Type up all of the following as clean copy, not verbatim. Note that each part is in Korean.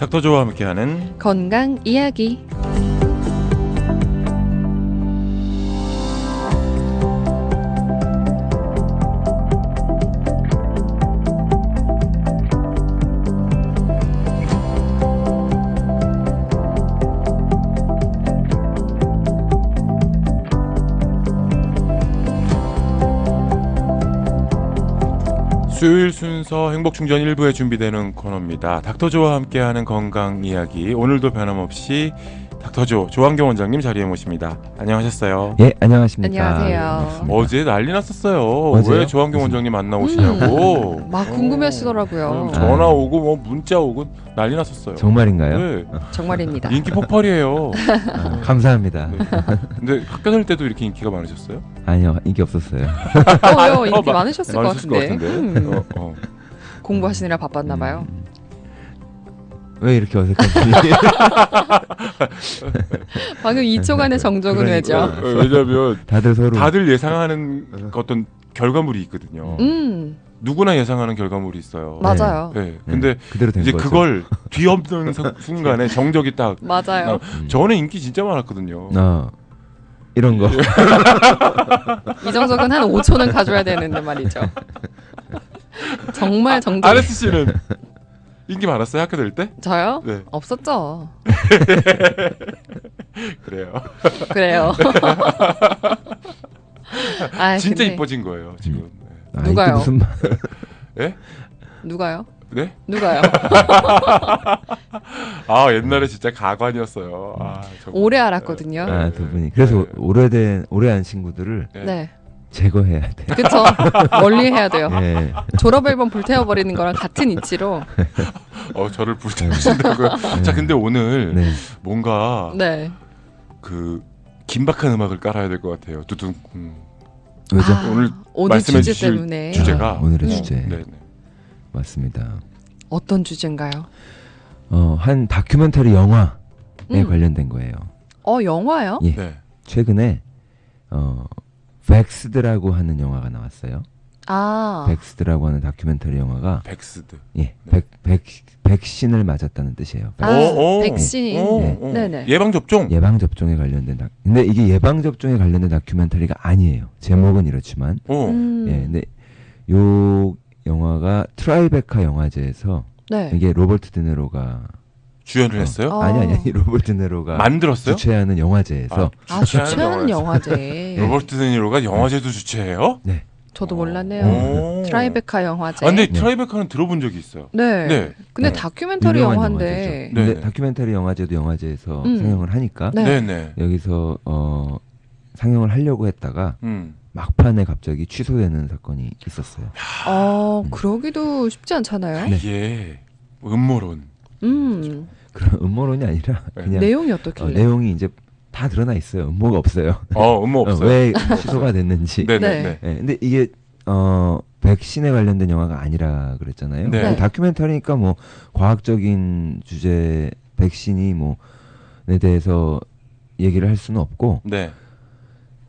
닥터조와 함께하는 건강 이야기. 수요일 순서 행복충전 1부에 준비되는 코너입니다. 닥터조와 함께하는 건강 이야기. 오늘도 변함없이 닥터조 조한경 원장님 자리에 모십니다. 안녕하셨어요? 예, 안녕하십니까. 안녕하세요. 어제 난리 났었어요. 어제요? 왜 조한경 원장님 안 나오시냐고. 막 궁금해하시더라고요. 전화 오고 뭐 문자 오고 난리 났었어요. 정말인가요? 네. 정말입니다. 인기 폭발이에요. 감사합니다. 네. 근데 학교 다닐 때도 이렇게 인기가 많으셨어요? 아니요, 인기 없었어요. 왜요? 인기 많으셨을 것 많으셨을 같은데. 것 같은데. 공부하시느라 바빴나 봐요. 왜 이렇게 어색하지? 방금 2초간의 정적은 왜죠? 왜냐면 다들 서로 다들 예상하는 어떤 결과물이 있거든요. 누구나 예상하는 결과물이 있어요. 맞아요. 네. 근데 그대로 된 이제 거죠. 그걸 뒤엎는 순간에 정적이 딱. 맞아요. 저는 인기 진짜 많았거든요. 이런 거. 이 정적은 한 5초는 가져야 되는데 말이죠. 정말 정적. 아레스 씨는 인기 많았어요? 학교 다닐 때? 저요? 네. 없었죠. 그래요. 그래요. 아, 진짜 근데 이뻐진 거예요 지금. 누가요? 이게 무슨 말? 네? 누가요? 네? 누가요? 아 옛날에 진짜 가관이었어요. 아, 정말. 오래 알았거든요. 두 분이. 그래서 네. 오래한 친구들을 네. 제거해야 돼. 그쵸. 멀리 해야 돼요. 예. 졸업 앨범 불태워버리는 거랑 같은 이치로. 저를 불태우신다고요? 자 근데 오늘 네. 뭔가 네. 그 긴박한 음악을 깔아야 될 것 같아요. 두둥. 왜죠? 오늘 말씀해 주제 주실 때문에. 주제가 오늘의 주제. 네. 맞습니다. 어떤 주제인가요? 한 다큐멘터리 영화에 관련된 거예요. 영화요? 예. 네. 최근에 백스드라고 하는 영화가 나왔어요. 백스드라고 하는 다큐멘터리 영화가 백스드. 예, 네. 백신을 맞았다는 뜻이에요. 백신. 네네. 예방 접종. 예방 접종에 관련된 근데 이게 예방 접종에 관련된 다큐멘터리가 아니에요. 제목은 이렇지만 예, 근데 요 영화가 트라이베카 영화제에서 네. 이게 로버트 드니로가 주연을 했어요? 아니 로버트 드니로가 만들었어요? 주최하는 영화제에서 주최하는 영화제. 로버트 드니로가 영화제도 주최해요? 네. 저도 몰랐네요. 트라이베카 영화제. 근데 트라이베카는 들어본 적이 있어요. 네. 네. 근데 다큐멘터리 유명한 영화인데. 영화제죠. 근데 네. 다큐멘터리 영화제도 영화제에서 상영을 하니까 네. 네네. 여기서 상영을 하려고 했다가 막판에 갑자기 취소되는 사건이 있었어요. 그러기도 쉽지 않잖아요. 이게 음모론. 그런 음모론이 아니라 그냥 내용이 어떻길래? 내용이 이제 다 드러나 있어요. 음모가 없어요. 음모 없어요. 왜 취소가 됐는지. 네네. 네, 근데 이게 백신에 관련된 영화가 아니라 그랬잖아요. 네. 다큐멘터리니까 뭐 과학적인 주제 백신이 뭐에 대해서 얘기를 할 수는 없고 네.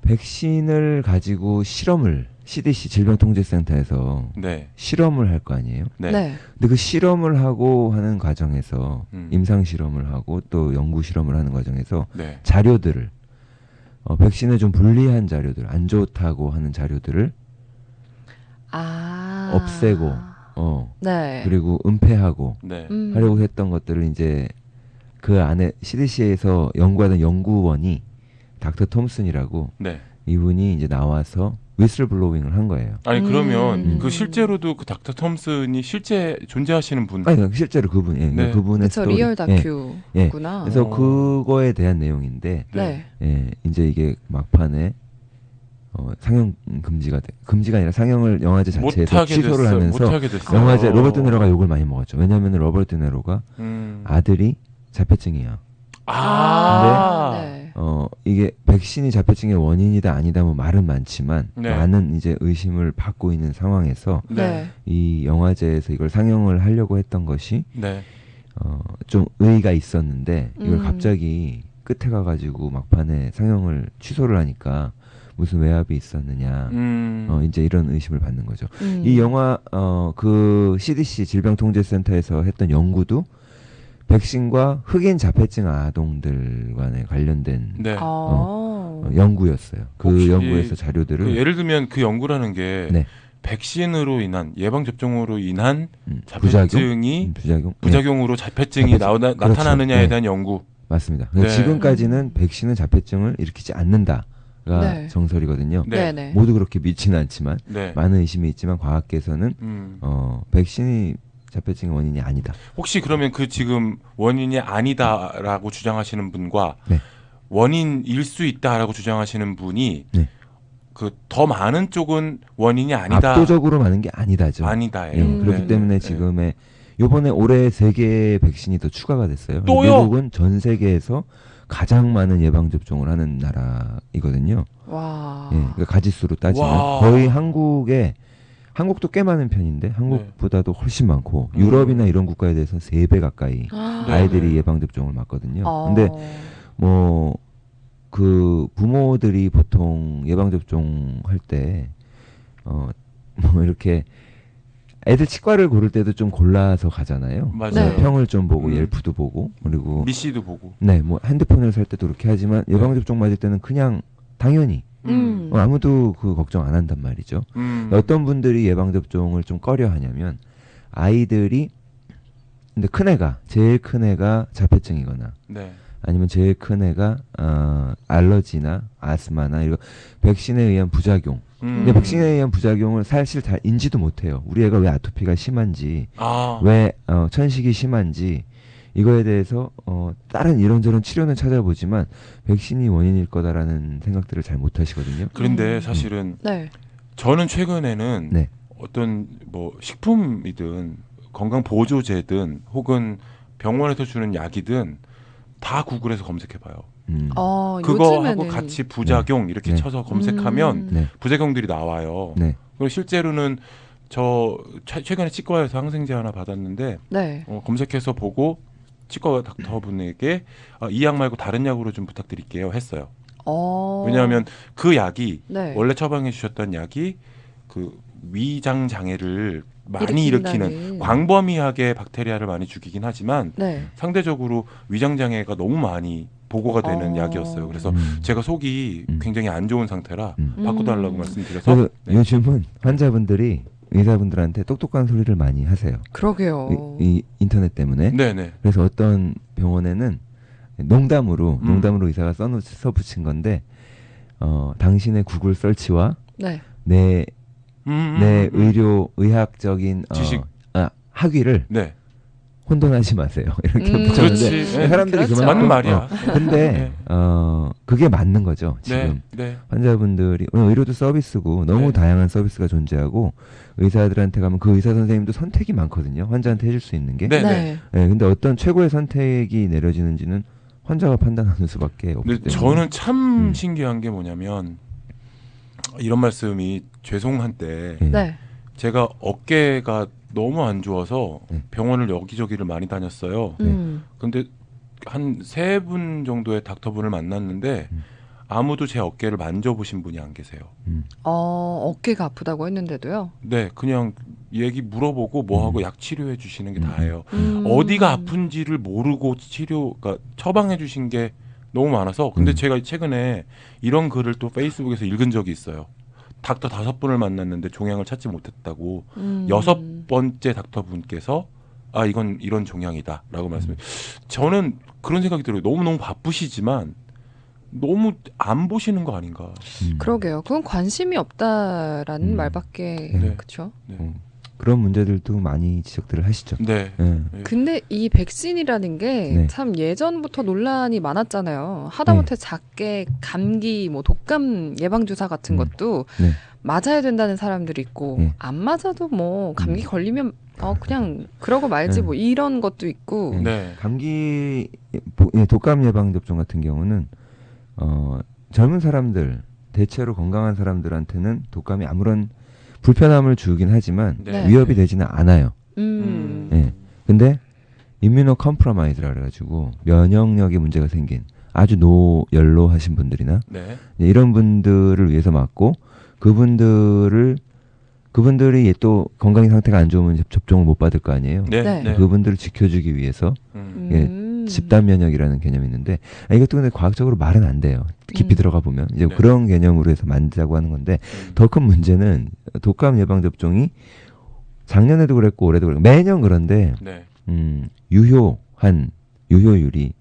백신을 가지고 CDC 질병통제센터에서 네. 실험을 할 거 아니에요. 네. 네. 근데 그 실험을 하고 하는 과정에서 임상 실험을 하고 또 연구 실험을 하는 과정에서 네. 자료들을 백신에 좀 불리한 자료들, 안 좋다고 하는 자료들을 없애고 네. 그리고 은폐하고 네. 하려고 했던 것들을 이제 그 안에 CDC에서 연구하던 연구원이 닥터 톰슨이라고 네. 이분이 이제 나와서 위슬블로잉을 한 거예요. 아니 그러면 그 실제로도 그 닥터 톰슨이 실제 존재하시는 분? 아니 실제로 그분, 네. 그분의 그쵸, 스토리. 리얼 다큐구나. 그래서 그거에 대한 내용인데, 네. 이제 이게 막판에 상영 금지가 아니라 상영을 영화제 자체에서 취소를 하면서 영화제 로버트 드니로가 욕을 많이 먹었죠. 왜냐하면 로버트 드니로가 아들이 자폐증이야. 네. 이게 백신이 자폐증의 원인이다 아니다 뭐 말은 많지만 네. 많은 이제 의심을 받고 있는 상황에서 네. 이 영화제에서 이걸 상영을 하려고 했던 것이 네. 좀 의의가 있었는데 이걸 갑자기 끝에 가가지고 막판에 상영을 취소를 하니까 무슨 외압이 있었느냐 이제 이런 의심을 받는 거죠. 이 영화 그 CDC 질병통제센터에서 했던 연구도 백신과 흑인 자폐증 아동들 간에 관련된 네. 연구였어요. 그 연구에서 자료들을 예를 들면 그 연구라는 게 네. 백신으로 인한 예방 접종으로 인한 자폐증이 부작용으로 자폐증이 그렇죠. 나타나느냐에 대한 연구. 맞습니다. 네. 지금까지는 백신은 자폐증을 일으키지 않는다가 네. 정설이거든요. 네. 모두 그렇게 믿지는 않지만 네. 많은 의심이 있지만 과학계에서는 백신이 자폐증의 원인이 아니다. 혹시 그러면 그 지금 원인이 아니다라고 주장하시는 분과 네. 원인일 수 있다라고 주장하시는 분이 네. 그 더 많은 쪽은 원인이 아니다. 압도적으로 많은 게 아니다죠. 아니다예요. 그렇기 때문에 지금의 요번에 올해 3개의 백신이 더 추가가 됐어요. 또요? 미국은 전 세계에서 가장 많은 예방 접종을 하는 나라이거든요. 와. 그러니까 가지수로 따지면 와. 거의 한국도 꽤 많은 편인데 한국보다도 훨씬 많고 유럽이나 이런 국가에 대해서 3배 가까이 아이들이 예방 접종을 맞거든요. 근데 뭐 그 부모들이 보통 예방 접종 할 때 뭐 이렇게 애들 치과를 고를 때도 좀 골라서 가잖아요. 맞아요. 평을 좀 보고 옐프도 보고 그리고 미씨도 보고. 네, 뭐 핸드폰을 살 때도 그렇게 하지만 예방 접종 맞을 때는 그냥 당연히 아무도 그 걱정 안 한단 말이죠. 어떤 분들이 예방 접종을 좀 꺼려하냐면 아이들이 근데 제일 큰 애가 자폐증이거나 네. 아니면 제일 큰 애가 알러지나 아스마나 이런 백신에 의한 부작용. 근데 백신에 의한 부작용을 사실 잘 인지도 못해요. 우리 애가 왜 아토피가 심한지, 왜 천식이 심한지 이거에 대해서 다른 이런저런 치료는 찾아보지만 백신이 원인일 거다라는 생각들을 잘 못하시거든요. 그런데 사실은 저는 최근에는 어떤 뭐 식품이든 건강 보조제든 혹은 병원에서 주는 약이든 다 구글에서 검색해봐요. 그거하고 같이 부작용 이렇게 쳐서 검색하면 부작용들이 나와요. 그리고 실제로는 저 최근에 치과에서 항생제 하나 받았는데 검색해서 보고 치과 닥터분에게 이 약 말고 다른 약으로 좀 부탁드릴게요 했어요. 왜냐하면 그 약이 원래 처방해 주셨던 약이 그 위장 장애를 많이 일으키는 광범위하게 박테리아를 많이 죽이긴 하지만 상대적으로 위장 장애가 너무 많이 보고가 되는 약이었어요. 그래서 제가 속이 굉장히 안 좋은 상태라 바꿔달라고 말씀드려서 요즘은 환자분들이 의사분들한테 똑똑한 소리를 많이 하세요. 그러게요. 이 인터넷 때문에. 네네. 그래서 어떤 병원에는 농담으로 의사가 써붙인 건데 당신의 구글 설치와 내 의학적인 지식 학위를 혼돈하지 마세요. 이렇게 붙였는데 사람들이 그만 맞는 말이야. 근데 그게 맞는 거죠. 지금 환자분들이 의료도 서비스고 너무 다양한 서비스가 존재하고 의사들한테 가면 그 의사 선생님도 선택이 많거든요. 환자한테 해줄 수 있는 게. 근데 어떤 최고의 선택이 내려지는지는 환자가 판단하는 수밖에 없기 때문에. 저는 참 신기한 게 뭐냐면 이런 말씀이 죄송한데 제가 어깨가 너무 안 좋아서 병원을 여기저기를 많이 다녔어요. 근데 한 3분 정도의 닥터분을 만났는데 아무도 제 어깨를 만져보신 분이 안 계세요. 어깨가 아프다고 했는데도요? 네, 그냥 얘기 물어보고 뭐하고 약 치료해 주시는 게 다예요. 어디가 아픈지를 모르고 그러니까 처방해 주신 게 너무 많아서. 근데 제가 최근에 이런 글을 또 페이스북에서 읽은 적이 있어요. 닥터 5분을 만났는데 종양을 찾지 못했다고 6번째 닥터분께서 이건 이런 종양이다라고 말씀해. 저는 그런 생각이 들어요. 너무너무 바쁘시지만 너무 안 보시는 거 아닌가. 그러게요. 그건 관심이 없다라는 말밖에. 그렇죠. 그런 문제들도 많이 지적들을 하시죠. 근데 이 백신이라는 게 참 예전부터 논란이 많았잖아요. 하다못해 작게 감기, 뭐 독감 예방 주사 같은 것도 맞아야 된다는 사람들이 있고 안 맞아도 뭐 감기 걸리면 그냥 그러고 말지 뭐 이런 것도 있고. 감기 독감 예방 접종 같은 경우는 젊은 사람들 대체로 건강한 사람들한테는 독감이 아무런 불편함을 주긴 하지만 위협이 되지는 않아요. 근데 임뮤노 컴프로마이즈라 그래가지고 면역력에 문제가 생긴 아주 연로하신 분들이나 이런 분들을 위해서 맞고 그분들을 그분들이 또 건강 상태가 안 좋으면 접종을 못 받을 거 아니에요. 네. 네. 네. 그분들을 지켜주기 위해서 집단 면역이라는 개념이 있는데 이것도 근데 과학적으로 말은 안 돼요. 깊이 들어가 보면 이제 네. 그런 개념으로 해서 만들자고 하는 건데 더 큰 문제는 독감 예방 접종이 작년에도 그랬고 올해도 그랬고 매년 그런데 네. 유효율이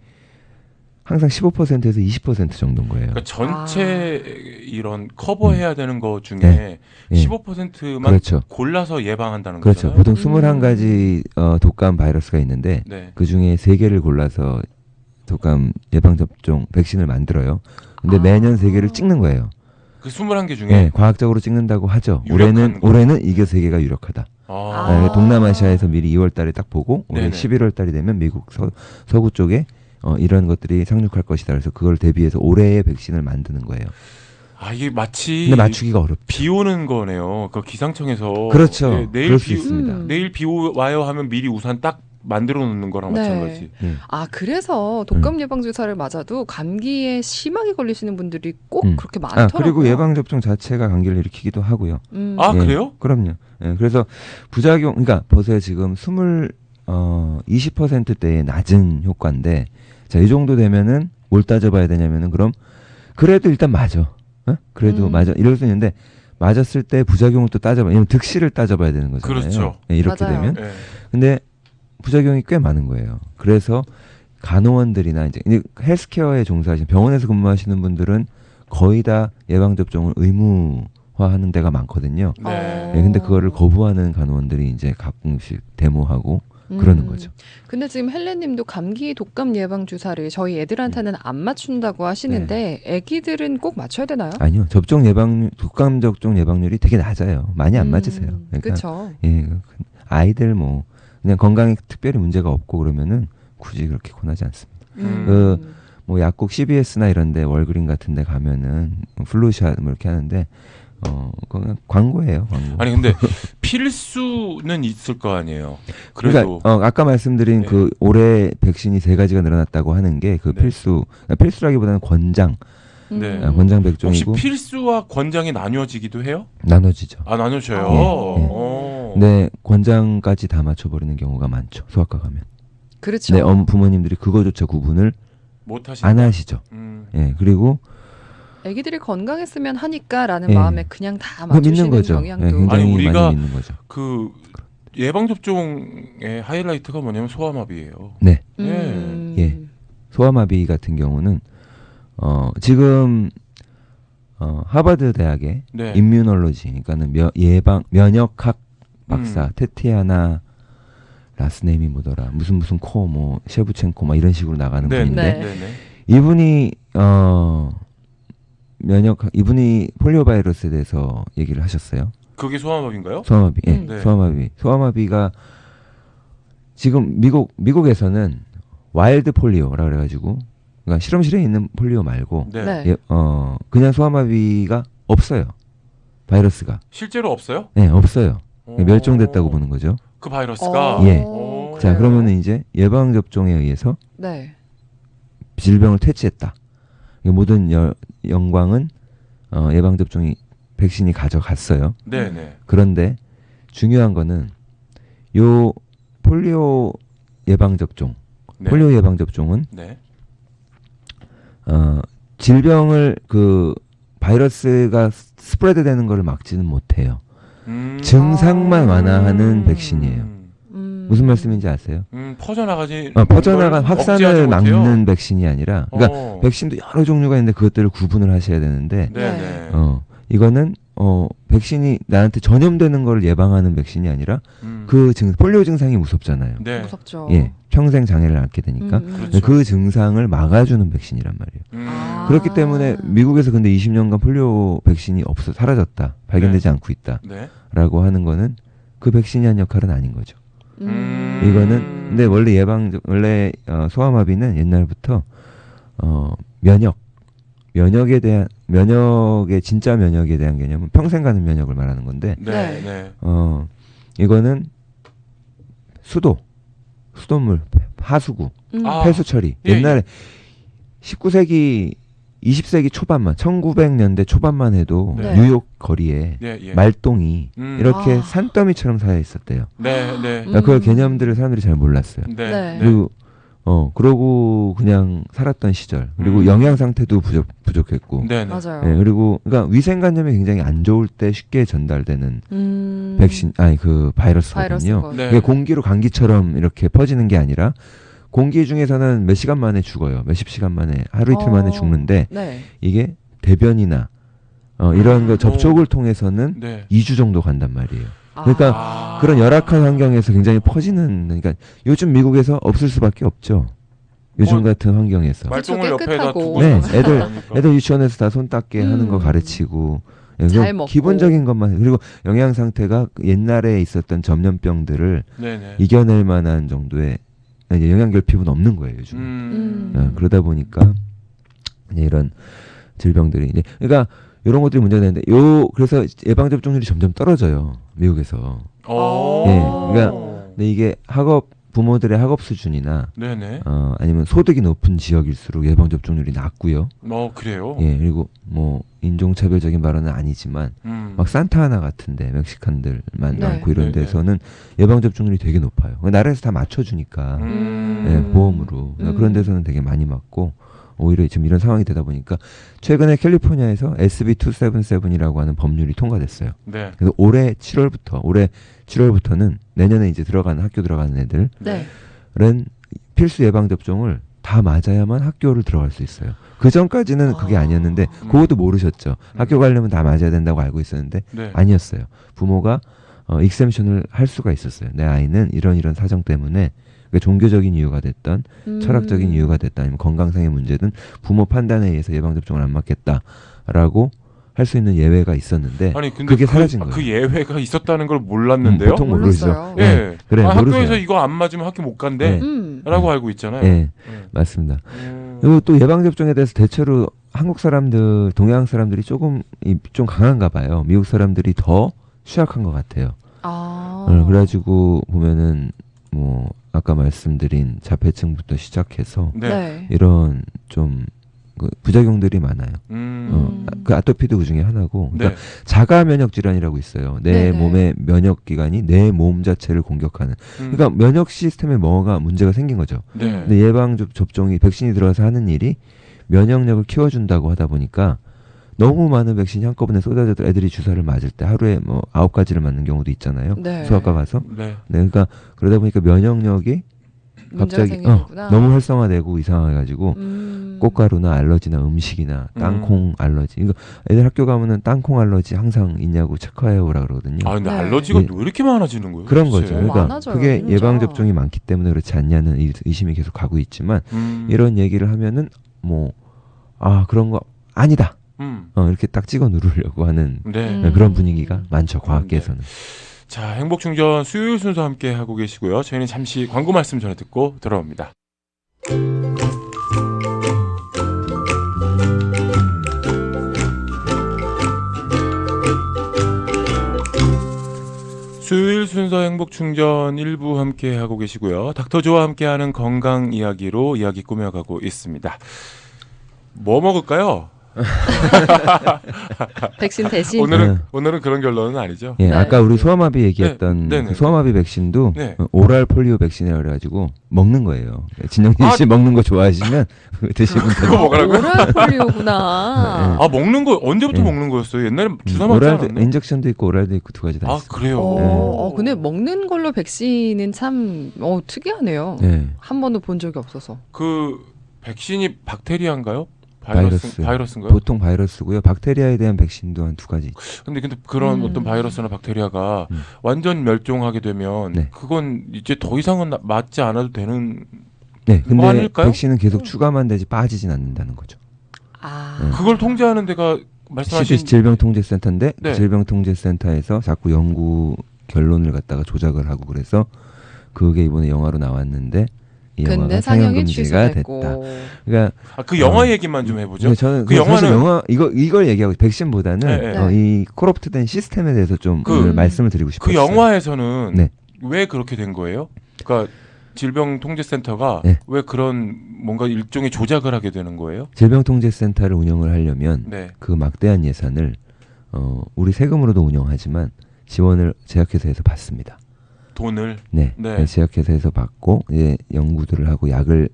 항상 15%에서 20% 정도인 거예요. 그러니까 전체 이런 커버해야 되는 거 중에 네. 15%만 그렇죠. 골라서 예방한다는 그렇죠. 거잖아요. 보통 21가지 독감 바이러스가 있는데 네. 그중에 3개를 골라서 독감 예방접종 백신을 만들어요. 근데 매년 3개를 찍는 거예요. 그 21개 중에 네, 과학적으로 찍는다고 하죠. 유력한 올해는 이게 3개가 유력하다. 아. 동남아시아에서 미리 2월 달에 딱 보고 올해 네네. 11월 달이 되면 미국 서구 쪽에 이런 것들이 상륙할 것이다. 그래서 그걸 대비해서 올해의 백신을 만드는 거예요. 아, 이게 마치 근데 맞추기가 어렵죠. 비 오는 거네요. 그 기상청에서 그렇죠. 예, 내일 그럴 수 비 있습니다. 내일 비 와요 하면 미리 우산 딱 만들어 놓는 거랑 네. 마찬가지. 아, 그래서 독감 예방 주사를 맞아도 감기에 심하게 걸리시는 분들이 꼭 그렇게 많더라고요. 그리고 예방 접종 자체가 감기를 일으키기도 하고요. 아, 예, 그래요? 그럼요. 예, 그래서 부작용, 그러니까 보세요. 지금 20%대의 낮은 효과인데, 자, 이 정도 되면은 뭘 따져봐야 되냐면은 그럼 그래도 일단 맞아. 그래도 맞아. 이럴 수 있는데 맞았을 때 부작용을 또 따져봐야, 왜냐면 득실을 따져봐야 되는 거잖아요. 그렇죠. 예, 이렇게 맞아요. 되면. 네. 근데 부작용이 꽤 많은 거예요. 그래서 간호원들이나 이제 헬스케어에 종사하시는 병원에서 근무하시는 분들은 거의 다 예방 접종을 의무화하는 데가 많거든요. 네. 예, 근데 그거를 거부하는 간호원들이 이제 가끔씩 데모하고 그러는 거죠. 근데 지금 헬레님도 감기 독감 예방 주사를 저희 애들한테는 안 맞춘다고 하시는데 애기들은 꼭 맞춰야 되나요? 아니요. 독감 접종 예방률이 되게 낮아요. 많이 안 맞으세요. 그러니까 그렇죠. 예, 아이들 뭐 그냥 건강에 특별히 문제가 없고 그러면은 굳이 그렇게 권하지 않습니다. 뭐 약국 CVS나 이런데 월그린 같은데 가면은 플루샷 뭐 이렇게 하는데 그냥 광고예요. 광고. 아니 근데 필수는 있을 거 아니에요. 그래도 그러니까 아까 말씀드린 네. 그 올해 백신이 3가지가 늘어났다고 하는 게 그 네. 필수라기보다는 권장 네. 권장 혹시 백종이고 필수와 권장이 나뉘어지기도 해요? 나눠지죠. 아, 나눠져요. 네, 권장까지 다 맞춰버리는 경우가 많죠. 소아과 가면. 그렇죠. 네, 부모님들이 그거조차 구분을 못 하신다. 안 하시죠. 예, 그리고 애기들이 건강했으면 하니까라는 예. 마음에 그냥 다 그거 믿는 맞추시는 거죠. 경향도. 예, 굉장히 아니, 우리가 많이 믿는 거죠. 그 예방 접종의 하이라이트가 뭐냐면 소아마비예요. 네, 예. 소아마비 같은 경우는 지금 하버드 대학의 네. 임뮤놀로지, 그러니까는 면역학 박사 테티아나 라스네임이 뭐더라, 무슨 코, 뭐 셰브첸코, 막 이런 식으로 나가는 네, 분인데 네. 네, 네. 이분이 폴리오 바이러스에 대해서 얘기를 하셨어요. 그게 소아마비인가요? 소아마비, 예, 네. 소아마비가 지금 미국에서는 와일드 폴리오라 그래가지고, 그러니까 실험실에 있는 폴리오 말고 네. 네. 그냥 소아마비가 없어요. 바이러스가. 실제로 없어요? 네, 없어요. 오. 멸종됐다고 보는 거죠. 그 바이러스가. 예. 오. 자, 그러면은 이제 예방 접종에 의해서 네. 질병을 퇴치했다. 모든 영광은 예방 접종이 백신이 가져갔어요. 네, 네. 그런데 중요한 거는 요 폴리오 예방 접종, 네. 폴리오 예방 접종은 네. 질병을 바이러스가 스프레드 되는 걸 막지는 못해요. 증상만 완화하는 백신이에요. 무슨 말씀인지 아세요? 퍼져나간 확산을 막는 백신이 아니라, 그러니까 백신도 여러 종류가 있는데 그것들을 구분을 하셔야 되는데, 네. 이거는 백신이 나한테 전염되는 걸 예방하는 백신이 아니라 폴리오 증상이 무섭잖아요. 네. 무섭죠. 예, 평생 장애를 앓게 되니까 그렇죠. 그 증상을 막아주는 백신이란 말이에요. 그렇기 때문에 미국에서 근데 20년간 폴리오 백신이 사라졌다, 발견되지 네. 않고 있다라고 네. 하는 거는 그 백신이 한 역할은 아닌 거죠. 이거는 근데 원래 소아마비는 옛날부터 면역의 진짜 면역에 대한 개념은 평생 가는 면역을 말하는 건데, 네. 네. 이거는 수돗물, 하수구, 폐수 처리. 예, 옛날에 19세기 20세기 초반만 1900년대 초반만 해도 네. 뉴욕 거리에 말똥이 이렇게 산더미처럼 쌓여 있었대요. 그러니까 그걸 개념들을 사람들이 잘 몰랐어요. 그리고 그러고 그냥 살았던 시절. 그리고 영양 상태도 부족했고. 맞아요. 네, 그리고 그러니까 위생관념이 굉장히 안 좋을 때 쉽게 전달되는 백신 그 바이러스거든요. 그게 공기로 감기처럼 이렇게 퍼지는 게 아니라 공기 중에서는 몇 시간 만에 죽어요. 몇십 시간 만에, 하루 이틀 만에 죽는데 이게 대변이나 이런 거 접촉을 통해서는 2주 정도 간단 말이에요. 그러니까 그런 열악한 환경에서 굉장히 퍼지는, 그러니까 요즘 미국에서 없을 수밖에 없죠. 요즘 같은 환경에서. 말똥을 옆에다 두고. 네, 애들 유치원에서 다 손 닦게 하는 거 가르치고. 잘 먹고. 기본적인 것만. 그리고 영양 상태가 옛날에 있었던 전염병들을 이겨낼 만한 정도의 영양 결핍은 없는 거예요, 요즘. 그러다 보니까 이런 질병들이 이제, 그러니까 이런 것들이 문제가 되는데 그래서 예방 접종률이 점점 떨어져요, 미국에서. 그러니까 근데 이게 부모들의 학업 수준이나 아니면 소득이 높은 지역일수록 예방 접종률이 낮고요. 그래요? 그리고 뭐 인종차별적인 발언은 아니지만 막 산타하나 같은데 멕시칸들만 많고 이런 데서는 예방 접종률이 되게 높아요. 나라에서 다 맞춰주니까 보험으로. 그런 데서는 되게 많이 맞고 오히려 지금 이런 상황이 되다 보니까 최근에 캘리포니아에서 SB277이라고 하는 법률이 통과됐어요. 그래서 올해 7월부터는 내년에 이제 학교 들어가는 애들은 필수 예방 접종을 다 맞아야만 학교를 들어갈 수 있어요. 그 전까지는 그게 아니었는데 그것도 모르셨죠. 학교 가려면 다 맞아야 된다고 알고 있었는데 아니었어요. 부모가 익셈션을 할 수가 있었어요. 내 아이는 이런 사정 때문에, 그러니까 종교적인 이유가 됐던 철학적인 이유가 됐던 아니면 건강상의 문제든 부모 판단에 의해서 예방접종을 안 맞겠다라고 할 수 있는 예외가 있었는데, 아니, 근데 그게 사라진 거예요. 그 예외가 있었다는 걸 몰랐는데요. 보통 모르죠. 그래, 학교에서 이거 안 맞으면 학교 못 간대 라고 알고 있잖아요. 맞습니다. 그리고 또 예방접종에 대해서 대체로 한국 사람들, 동양 사람들이 좀 강한가 봐요. 미국 사람들이 더 취약한 것 같아요. 그래가지고 보면은 뭐 아까 말씀드린 자폐증부터 시작해서 이런 좀 부작용들이 많아요. 그 아토피도 그 중에 하나고. 그러니까 자가 면역 질환이라고 있어요. 내 몸의 면역 기관이 내 몸 자체를 공격하는. 그러니까 면역 시스템에 뭐가 문제가 생긴 거죠. 근데 예방 접종이, 백신이 들어가서 하는 일이 면역력을 키워준다고 하다 보니까 너무 많은 백신이 한꺼번에 쏟아져도 애들이 주사를 맞을 때 하루에 뭐 9가지를 맞는 경우도 있잖아요. 소아과 가서. 그러니까 그러다 보니까 면역력이 갑자기 너무 활성화되고 이상해가지고 꽃가루나 알러지나 음식이나 땅콩 알러지. 그러니까 애들 학교 가면은 땅콩 알러지 항상 있냐고 체크해오라 그러거든요. 근데 알러지가 왜 이렇게 많아지는 거예요? 그런 거죠. 그러니까 많아져요, 그게 진짜. 예방 접종이 많기 때문에 그렇지 않냐는 의심이 계속 가고 있지만 이런 얘기를 하면은 뭐 그런 거 아니다. 이렇게 딱 찍어 누르려고 하는 그런 분위기가 많죠, 과학계에서는. 자, 행복충전 수요일 순서 함께 하고 계시고요. 저희는 잠시 광고 말씀 전해 듣고 돌아옵니다. 수요일 순서 행복충전 1부 함께 하고 계시고요. 닥터조와 함께하는 건강 이야기로 이야기 꾸며가고 있습니다. 뭐 먹을까요? 백신 대신 오늘은 그런 결론은 아니죠. 아까 우리 소아마비 얘기했던 그 소아마비 백신도 오랄 폴리오 백신이라 그래가지고 먹는 거예요. 진영진 씨 먹는 거 좋아하시면 드시면 돼요. 그거 먹으라고요? 오랄 폴리오구나. 먹는 거 언제부터 먹는 거였어요? 옛날에 주사 맞지 않았나? 인젝션도 있고 오랄도 있고 두 가지 다 있어요. 그래요? 근데 먹는 걸로 백신은 참 특이하네요. 한 번도 본 적이 없어서. 그 백신이 박테리아인가요? 바이러스인가요? 보통 바이러스고요. 박테리아에 대한 백신도 한 두 가지. 근데 그런 어떤 바이러스나 박테리아가 완전 멸종하게 되면 그건 이제 더 이상은 맞지 않아도 되는 근데 아닐까요? 백신은 계속 추가만 되지 빠지진 않는다는 거죠. 그걸 통제하는 데가 말씀하신 CDC 질병통제센터인데 질병통제센터에서 자꾸 연구 결론을 갖다가 조작을 하고 그래서 그게 이번에 영화로 나왔는데 이 영화가 상영 금지가 됐다. 그러니까 그 영화 얘기만 좀 해보죠. 저는 그 영화는 이걸 얘기하고 백신보다는 이 콜옵트된 시스템에 대해서 좀 말씀을 드리고 싶어요. 그 영화에서는 왜 그렇게 된 거예요? 그러니까 질병통제센터가 네. 왜 그런 뭔가 일종의 조작을 하게 되는 거예요? 질병통제센터를 운영을 하려면 네. 그 막대한 예산을 우리 세금으로도 운영하지만 지원을 제약회사에서 받습니다. 돈을? 네. 네. 제약회사에서 받고 이제 연구들을 하고 약을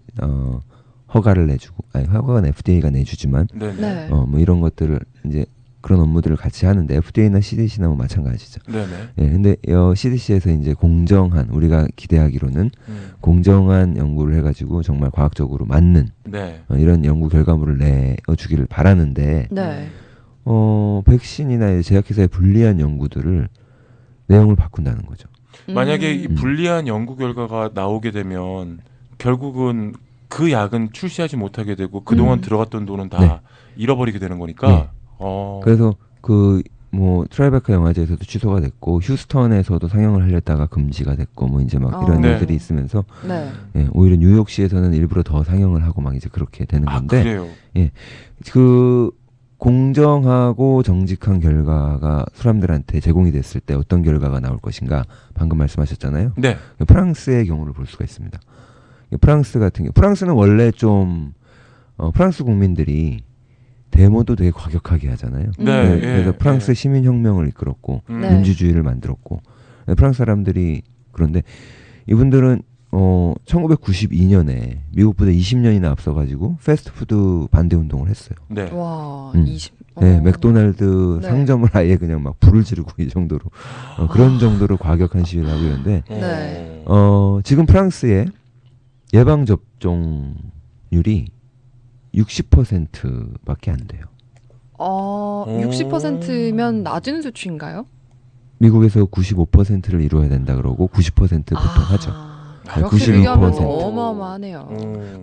허가를 내주고, 아니 허가는 FDA가 내주지만 네네. 네. 뭐 이런 것들을 이제 그런 업무들을 같이 하는데 FDA나 CDC나 뭐 마찬가지죠. 네네. 예, 근데 CDC에서 이제 공정한, 우리가 기대하기로는 공정한 연구를 해가지고 정말 과학적으로 맞는 네. 이런 연구 결과물을 내어주기를 바라는데 네. 백신이나 제약회사의 불리한 연구들을 내용을 바꾼다는 거죠. 만약에 이 불리한 연구 결과가 나오게 되면 결국은 그 약은 출시하지 못하게 되고 그동안 들어갔던 돈은 다 네. 잃어버리게 되는 거니까. 네. 그래서 그래서 뭐 트라이베카 영화제에서도 취소가 됐고 휴스턴에서도 상영을 하려다가 금지가 됐고 뭐 이제 막 이런 네. 일들이 있으면서 네. 예, 오히려 뉴욕시에서는 일부러 더 상영을 하고 막 이제 그렇게 되는 건데 그래요. 예, 그 공정하고 정직한 결과가 사람들한테 제공이 됐을 때 어떤 결과가 나올 것인가 방금 말씀하셨잖아요. 네. 프랑스의 경우를 볼 수가 있습니다. 프랑스 같은 경우, 프랑스는 원래 좀 프랑스 국민들이 데모도 되게 과격하게 하잖아요. 네, 그래서 프랑스 시민혁명을 이끌었고 네. 민주주의를 만들었고 프랑스 사람들이 그런데 이분들은 1992년에 미국보다 20년이나 앞서가지고 패스트푸드 반대 운동을 했어요. 네. 와, 20. 네, 맥도날드 네. 상점을 아예 그냥 막 불을 지르고 이 정도로 그런 정도로 과격한 시위를 하고 있는데 네. 지금 프랑스의 예방 접종률이 60%밖에 안 돼요. 60%면 낮은 수치인가요? 미국에서 95%를 이루어야 된다 그러고 90% 보통 하죠. 그렇게 96%. 비교하면 어마어마하네요.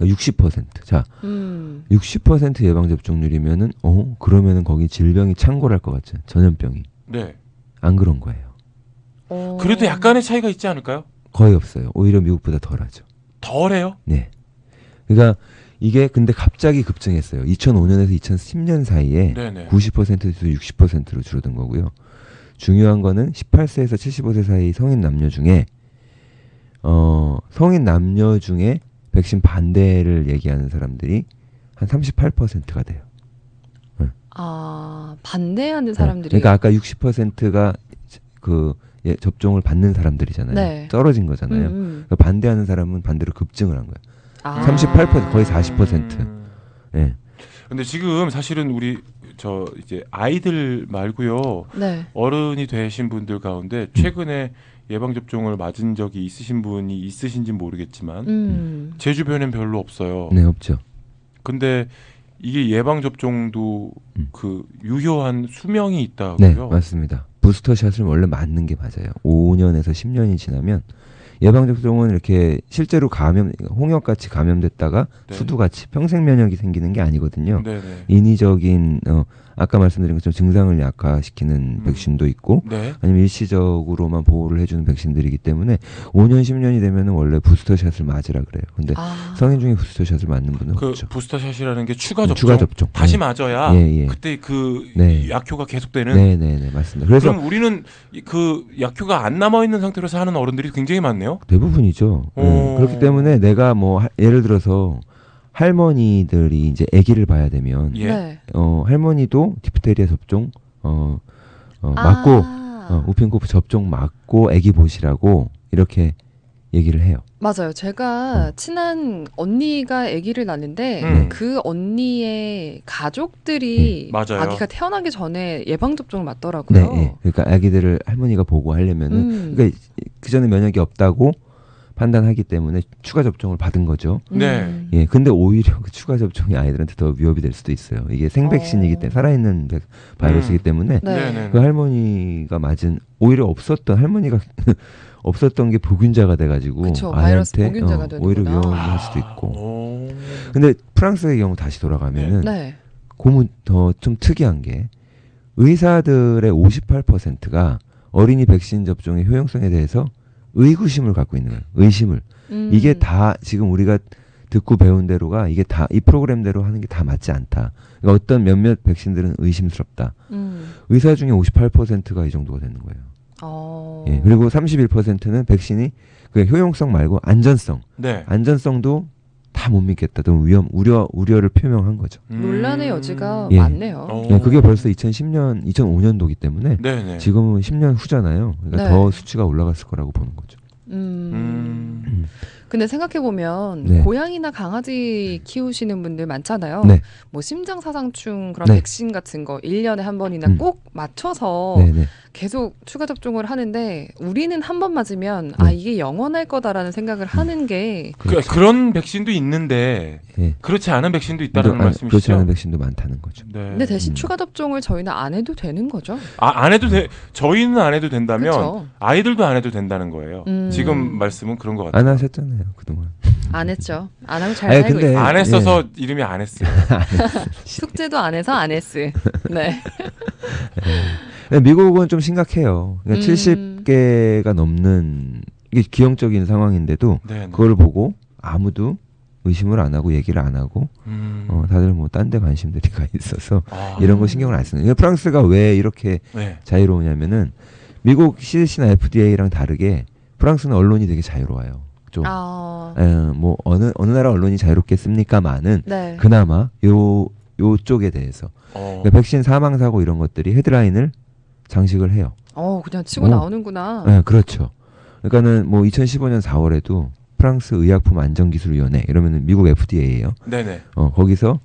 60%. 자, 60% 예방 접종률이면은 그러면은 거기 질병이 창궐할 것 같죠. 전염병이. 네. 안 그런 거예요. 그래도 약간의 차이가 있지 않을까요? 거의 없어요. 오히려 미국보다 덜하죠. 덜해요? 네. 그러니까 이게 근데 갑자기 급증했어요. 2005년에서 2010년 사이에 네네. 90%에서 60%로 줄어든 거고요. 중요한 거는 18세에서 75세 사이 성인 남녀 중에 백신 반대를 얘기하는 사람들이 한 38%가 돼요. 반대하는 사람들이. 그러니까 아까 60%가 접종을 받는 사람들이잖아요. 네. 떨어진 거잖아요. 그러니까 반대하는 사람은 반대로 급증을 한 거예요. 38% 거의 40%. 예. 근데 지금 사실은 우리 이제 아이들 말고요. 네. 어른이 되신 분들 가운데 최근에 예방 접종을 맞은 적이 있으신 분이 있으신지 모르겠지만 제 주변엔 별로 없어요. 네, 없죠. 근데 이게 예방 접종도 그 유효한 수명이 있다고요? 네, 맞습니다. 부스터샷을 원래 맞는 게 맞아요. 5년에서 10년이 지나면 예방접종은 이렇게 실제로 홍역같이 감염됐다가 네. 수두같이 평생 면역이 생기는 게 아니거든요. 네네. 인위적인 아까 말씀드린 것처럼 증상을 약화시키는 백신도 있고 네. 아니면 일시적으로만 보호를 해주는 백신들이기 때문에 5년, 10년이 되면 원래 부스터샷을 맞으라 그래요. 근데 성인 중에 부스터샷을 맞는 분은 없죠. 부스터샷이라는 게 추가 접종? 추가 접종. 다시 네. 맞아야 예. 그때 네. 약효가 계속되는? 네네네, 맞습니다. 그래서 그럼 우리는 그 약효가 안 남아있는 상태로 사는 어른들이 굉장히 많네요? 대부분이죠. 그렇기 때문에 내가 예를 들어서 할머니들이 이제 아기를 봐야 되면 예. 네. 할머니도 디프테리아 접종 맞고 우핑코프 접종 맞고 아기 보시라고 이렇게 얘기를 해요. 맞아요. 제가 친한 언니가 아기를 낳는데 그 언니의 가족들이 맞아요. 아기가 태어나기 전에 예방 접종을 맞더라고요. 네. 그러니까 아기들을 할머니가 보고 하려면은 그러니까 그 전에 면역이 없다고 판단하기 때문에 추가 접종을 받은 거죠. 네. 예, 근데 오히려 그 추가 접종이 아이들한테 더 위협이 될 수도 있어요. 이게 생백신이기 때문에 살아있는 바이러스이기 때문에 네. 그 할머니가 맞은 오히려 할머니가 없었던 게 복균자가 돼가지고 그쵸, 바이러스 아이한테 복균자가 되는구나. 오히려 위험할 수도 있고. 근데 프랑스의 경우 다시 돌아가면은 네. 고문 더 좀 특이한 게 의사들의 58%가 어린이 백신 접종의 효용성에 대해서 의구심을 갖고 있는 거예요. 의심을. 이게 다 지금 우리가 듣고 배운 대로가 이게 다 이 프로그램대로 하는 게 다 맞지 않다. 그러니까 어떤 몇몇 백신들은 의심스럽다. 의사 중에 58%가 이 정도가 되는 거예요. 예, 그리고 31%는 백신이 그 효용성 말고 안전성. 네. 안전성도 다 못 믿겠다. 또 우려를 표명한 거죠. 논란의 여지가 예. 많네요. 예, 그게 벌써 2005년도기 때문에 네네. 지금은 10년 후잖아요. 그러니까 네. 더 수치가 올라갔을 거라고 보는 거죠. 근데 생각해보면 네. 고양이나 강아지 키우시는 분들 많잖아요. 네. 뭐 심장사상충 그런 네. 백신 같은 거 1년에 한 번이나 꼭 맞춰서 네네. 계속 추가 접종을 하는데 우리는 한 번 맞으면 네. 이게 영원할 거다라는 생각을 하는 게 그렇죠. 그런 백신도 있는데 예. 그렇지 않은 백신도 있다는 그렇지 말씀이시죠? 않은 백신도 많다는 거죠. 네. 근데 대신 추가 접종을 저희는 안 해도 되는 거죠. 안 해도 저희는 안 해도 된다면 그쵸? 아이들도 안 해도 된다는 거예요. 지금 말씀은 그런 것 같아요. 안 하셨잖아요, 그동안. 안 했죠. 안 하고 잘 아니, 살고 근데- 있어요. 안 했어서 이름이 안 했어요. 숙제도 안 해서 안 했어요. 네. 네, 미국은 좀 심각해요. 그러니까 70개가 넘는 이게 기형적인 상황인데도 네. 그걸 보고 아무도 의심을 안 하고 얘기를 안 하고 다들 뭐 딴 데 관심들이 가 있어서 이런 거 신경을 안 쓰는. 그러니까 프랑스가 왜 이렇게 네. 자유로우냐면은 미국 CDC나 FDA랑 다르게 프랑스는 언론이 되게 자유로워요. 좀. 뭐 어느 나라 언론이 자유롭겠습니까만은 네. 그나마 요쪽에 대해서 그러니까 백신 사망 사고 이런 것들이 헤드라인을 장식을 해요. 그냥 치고 나오는구나. 네, 그렇죠. 그러니까는 뭐 2015년 4월에도 프랑스 의약품 안전기술위원회 이러면은 미국 FDA예요. 네네. 거기서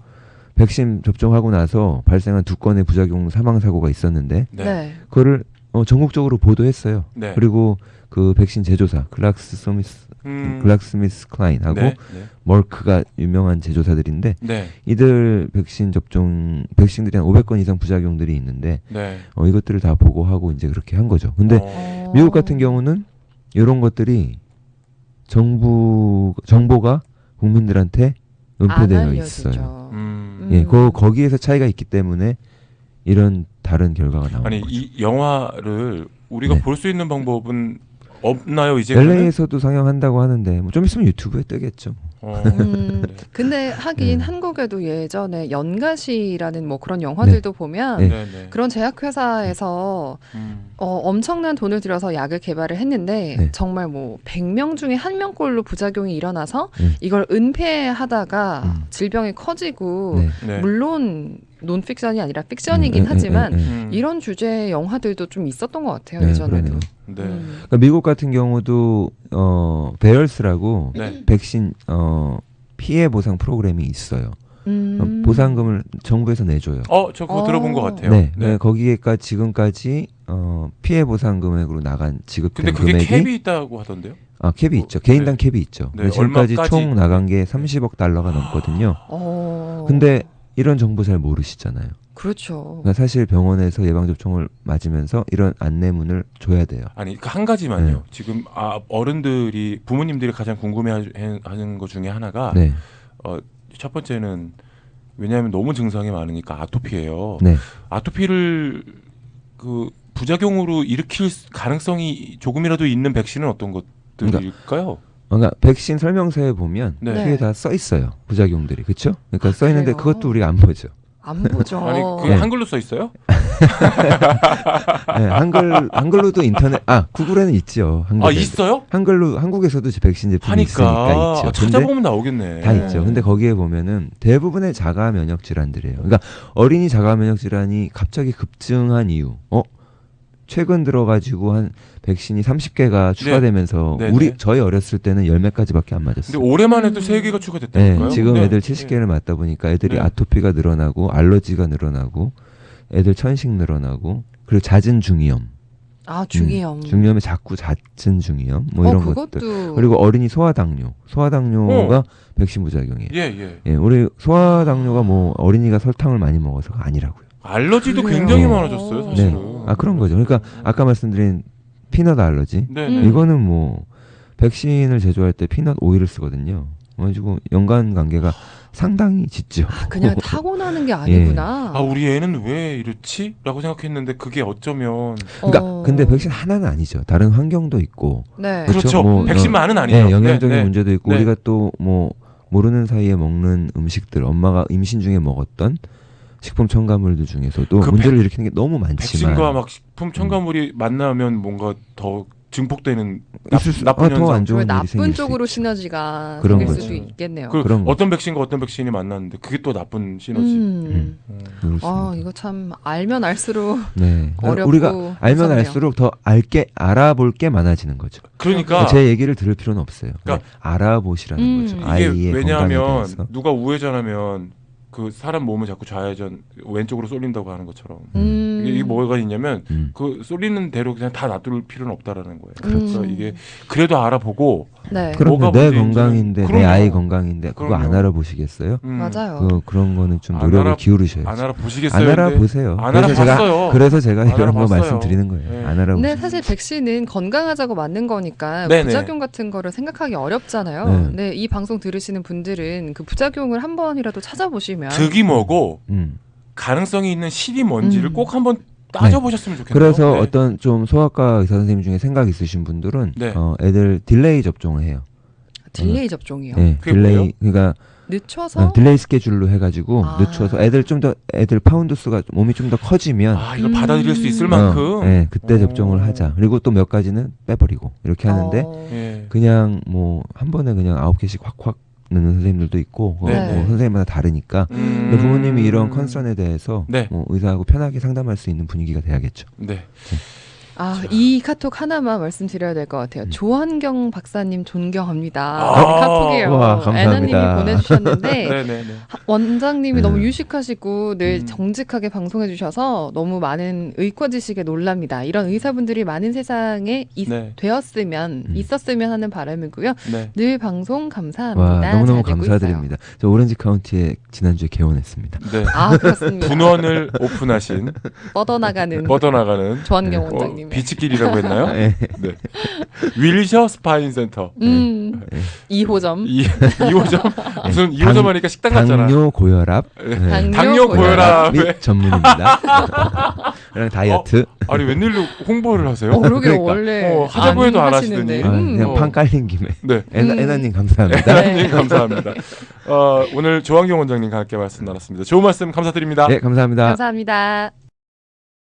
백신 접종하고 나서 발생한 2건의 부작용 사망 사고가 있었는데 네. 네. 그거를 전국적으로 보도했어요. 네. 그리고 그 백신 제조사 글락스미스 클라인하고 네. 멀크가 유명한 제조사들인데 네. 이들 백신들이 한 500건 이상 부작용들이 있는데 네. 이것들을 다 보고하고 이제 그렇게 한 거죠. 근데 미국 같은 경우는 이런 것들이 정보가 국민들한테 은폐되어 있어요. 예, 거기에서 차이가 있기 때문에 이런 다른 결과가 나오는 아니 거죠. 이 영화를 우리가 네. 볼 수 있는 방법은 없나요 이제? LA에서도 상영한다고 하는데 뭐 좀 있으면 유튜브에 뜨겠죠. 근데 하긴 한국에도 예전에 연가시라는 뭐 그런 영화들도 보면 네. 그런 제약회사에서 엄청난 돈을 들여서 약을 개발을 했는데 네. 정말 뭐 100명 중에 1명꼴로 부작용이 일어나서 이걸 은폐하다가 질병이 커지고 네. 물론 논픽션이 아니라 픽션이긴 하지만 이런 주제의 영화들도 좀 있었던 것 같아요. 예전에도. 네. 그러니까 미국 같은 경우도 베얼스라고 네. 백신 피해 보상 프로그램이 있어요. 보상금을 정부에서 내줘요. 저 그거 들어본 것 같아요. 네. 거기에까지 지금까지 피해 보상 금액으로 나간 지급된 근데 그게 금액이 캡이 있다고 하던데요? 캡이 있죠. 개인당 캡이 있죠. 네. 지금까지 얼마까지? 총 나간 게 30억 달러가 넘거든요. 근데 이런 정보 잘 모르시잖아요. 그렇죠. 그러니까 사실 병원에서 예방접종을 맞으면서 이런 안내문을 줘야 돼요. 아니 그 한 가지만요. 지금 어른들이 부모님들이 가장 궁금해하는 것 중에 하나가 네. 첫 번째는 왜냐하면 너무 증상이 많으니까 아토피예요. 네. 아토피를 그 부작용으로 일으킬 가능성이 조금이라도 있는 백신은 어떤 것들일까요? 그러니까 백신 설명서에 보면 네. 뒤에 다 써 있어요. 부작용들이. 그렇죠? 그러니까 써 있는데 그래요? 그것도 우리가 안 보죠. 안 보죠. 아니 그게 한글로 써 있어요? 네, 한글로도 인터넷 구글에는 있죠. 있어요? 한글로 한국에서도 백신 제품이 있으니까 있죠. 찾아보면 나오겠네. 다 있죠. 근데 거기에 보면은 대부분의 자가 면역 질환들이에요. 그러니까 어린이 자가 면역 질환이 갑자기 급증한 이유. 최근 들어가지고 한 백신이 30개가 추가되면서 저희 어렸을 때는 10매까지밖에 안 맞았어요. 근데 올해만 해도 3개가 추가됐다니까요? 네, 지금 애들 70개를 맞다 보니까 애들이 아토피가 늘어나고 알러지가 늘어나고 애들 천식 늘어나고 그리고 잦은 중이염. 중이염. 중이염에 자꾸 잦은 중이염 뭐 이런 그것도... 것들. 그리고 어린이 소아당뇨가 백신 부작용이에요. 예. 우리 소아당뇨가 뭐 어린이가 설탕을 많이 먹어서가 아니라고요. 알러지도 굉장히 많아졌어요, 사실은. 그런 거죠. 그러니까 아까 말씀드린 피넛 알러지. 이거는 뭐 백신을 제조할 때 피넛 오일을 쓰거든요. 그래가지고 연관 관계가 상당히 짙죠. 그냥 타고나는 게 아니구나. 우리 애는 왜 이렇지? 라고 생각했는데 그게 어쩌면 그러니까 근데 백신 하나는 아니죠. 다른 환경도 있고. 네. 그렇죠. 뭐, 백신만은 아니죠. 네, 영양적인 문제도 있고 우리가 또 뭐 모르는 사이에 먹는 음식들 엄마가 임신 중에 먹었던 식품 첨가물들 중에서도 그 문제를 일으키는 게 너무 많지만 백신과 막 식품 첨가물이 만나면 뭔가 더 증폭되는 나쁜 현상. 더 안 좋은 일이 나쁜 생길 쪽으로 수 있죠. 시너지가 그런 생길 거죠. 수도 있겠네요. 그런 어떤 백신과 어떤 백신이 만났는데 그게 또 나쁜 시너지. 아, 이거 참 알면 알수록 네. 어렵고 우리가 알면 무섭네요. 알수록 더 알아볼 게 많아지는 거죠. 그러니까 제 얘기를 들을 필요는 없어요. 그러니까 알아보시라는 거죠. 이게 아이의 왜냐하면 건강에 대해서. 누가 우회전하면 그 사람 몸은 자꾸 좌회전 왼쪽으로 쏠린다고 하는 것처럼 이게 뭐가 있냐면 그 쏠리는 대로 그냥 다 놔둘 필요는 없다라는 거예요. 그래서 이게 그래도 알아보고 네. 그럼 뭐가 내 문제인지는- 건강인데 내 그럼요. 아이 건강인데 그거 안 그럼요. 알아보시겠어요? 맞아요. 그런 거는 좀 안 노력을 알아- 기울이셔야죠. 안 알아보시겠어요? 안 알아보세요. 안 그래서 알아봤어요. 그래서 제가 안 이런 거 알아봤어요. 말씀드리는 거예요. 네. 안 알아보시죠. 근데 사실 백신은 건강하자고 맞는 거니까 네네. 부작용 같은 거를 생각하기 어렵잖아요. 네. 근데 이 방송 들으시는 분들은 그 부작용을 한 번이라도 찾아보시면 득이 뭐고 음. 가능성이 있는 실이 뭔지를 음. 꼭 한번 따져보셨으면 좋겠네요. 그래서 네. 어떤 좀 소아과 의사 선생님 중에 생각 있으신 분들은 네. 애들 딜레이 접종을 해요. 딜레이 접종이요. 네, 그게 딜레이 뭐예요? 그러니까 늦춰서 딜레이 스케줄로 해가지고 아. 늦춰서 애들 파운드 수가 몸이 좀 더 커지면 아 이걸 받아들일 수 있을 만큼. 네, 그때 오. 접종을 하자. 그리고 또 몇 가지는 빼버리고 이렇게 하는데 예. 그냥 뭐 한 번에 그냥 9개씩 확확 넣는 선생님들도 있고 네. 뭐 선생님마다 다르니까. 근데 부모님이 이런 컨선에 대해서 네. 뭐 의사하고 편하게 상담할 수 있는 분위기가 돼야겠죠. 네. 아, 이 카톡 하나만 말씀드려야 될 것 같아요. 조한경 박사님 존경합니다. 아. 카톡이에요. 와, 감사합니다. 애나님이 보내주셨는데 네네네. 원장님이 네. 너무 유식하시고 늘 음. 정직하게 방송해 주셔서 너무 많은 의과 지식에 놀랍니다. 이런 의사분들이 많은 세상에 네. 있었으면 하는 바람이고요. 네. 늘 방송 감사합니다. 와 너무너무 잘 되고 감사드립니다. 저 오렌지 카운티에 지난주에 개원했습니다. 네. 있어요. 아, 그렇습니다. 분원을 오픈하신 뻗어나가는 조한경 네. 원장님. 비치길이라고 했나요? 네. 네. 윌셔 스파인 센터. 2호점. 2호점 무슨 2호점 하니까 식당 같잖아. 당뇨 고혈압, 당뇨 고혈압. 및 전문입니다. 그냥 다이어트. 아니 웬일로 홍보를 하세요? 그러게 그러니까. 원래 하자고 해도 안 하시는데. 하시더니. 그냥 판 깔린 김에. 네. 애나님 감사합니다. 대단님 감사합니다. 오늘 조한경 원장님과 함께 말씀 나눴습니다. 좋은 말씀 감사드립니다. 네, 감사합니다. 감사합니다.